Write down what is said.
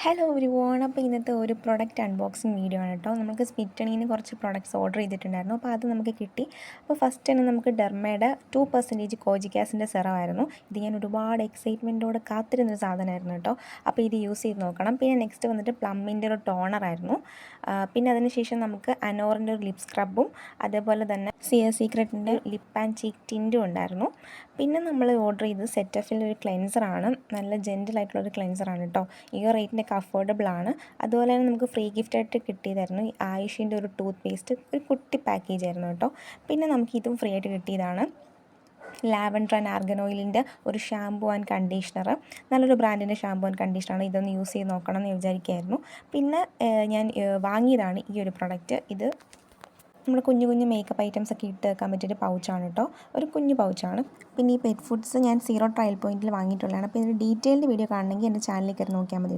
Hello everyone. അപ്പോൾ ഇന്നത്തെ ഒരു പ്രൊഡക്റ്റ് അൺബോക്സിങ് വീഡിയോ ആണ് കേട്ടോ. നമുക്ക് സ്മിറ്റണിന്ന് കുറച്ച് പ്രൊഡക്ട്സ് ഓർഡർ ചെയ്തിട്ടുണ്ടായിരുന്നു. അപ്പോൾ അത് നമുക്ക് കിട്ടി. അപ്പോൾ ഫസ്റ്റ് തന്നെ നമുക്ക് ഡെർമയുടെ 2% കോജിക് ആസിഡിൻ്റെ സെറമായിരുന്നു. ഇത് ഞാൻ ഒരുപാട് എക്സൈറ്റ്മെൻറ്റോടെ കാത്തിരുന്നൊരു സാധനമായിരുന്നു കേട്ടോ. അപ്പോൾ ഇത് യൂസ് ചെയ്ത് നോക്കണം. പിന്നെ നെക്സ്റ്റ് വന്നിട്ട് പ്ലമ്മിൻ്റെ ഒരു ടോണറായിരുന്നു. പിന്നെ അതിനുശേഷം നമുക്ക് അനോറിൻ്റെ ഒരു ലിപ് സ്ക്രബും അതേപോലെ തന്നെ സീക്രട്ടിൻ്റെ ലിപ്പ് ആൻഡ് ചീക്ക് ടിൻറ്റും ഉണ്ടായിരുന്നു. പിന്നെ നമ്മൾ ഓർഡർ ചെയ്തത് സെറ്റഫിൻ്റെ ഒരു ക്ലെൻസറാണ്. നല്ല ജെൻറ്റിലായിട്ടുള്ളൊരു ക്ലെൻസറാണ് കേട്ടോ. ഈ റേറ്റിനൊക്കെ അഫോർഡബിൾ ആണ്. അതുപോലെ തന്നെ നമുക്ക് ഫ്രീ ഗിഫ്റ്റായിട്ട് കിട്ടിയതായിരുന്നു ഈ ആയുഷിൻ്റെ ഒരു ടൂത്ത് പേസ്റ്റ്. ഒരു കുട്ടി പാക്കേജ് ആയിരുന്നു കേട്ടോ. പിന്നെ നമുക്ക് ഇതും ഫ്രീ ആയിട്ട് കിട്ടിയതാണ് ലാവൻഡർ ആൻഡ് ആർഗൻ ഓയിലിൻ്റെ ഒരു ഷാമ്പൂ ആൻഡ് കണ്ടീഷണർ. നല്ലൊരു ബ്രാൻഡിൻ്റെ ഷാമ്പൂ ആൻഡ് കണ്ടീഷണറാണ്. ഇതൊന്ന് യൂസ് ചെയ്ത് നോക്കണം എന്ന് വിചാരിക്കുകയായിരുന്നു. പിന്നെ ഞാൻ വാങ്ങിയതാണ് ഈ ഒരു പ്രൊഡക്റ്റ്. ഇത് നമ്മൾ കുഞ്ഞു കുഞ്ഞു മേക്കപ്പ് ഐറ്റംസ് ഒക്കെ ഇട്ട് വെക്കാൻ പറ്റിയൊരു പൗച്ചാണ് കേട്ടോ. ഒരു കുഞ്ഞു പൗച്ചാണ്. പിന്നെ ഈ പെറ്റ് ഫുഡ്സ് ഞാൻ 0 ട്രയൽ പോയിൻറ്റിൽ വാങ്ങിയിട്ടുള്ളതാണ്. അപ്പോൾ ഇതിൻ്റെ ഡീറ്റെയിൽഡ് വീഡിയോ കാണണമെങ്കിൽ എൻ്റെ ചാനലിൽ കയറി നോക്കിയാൽ മതി കേട്ടോ.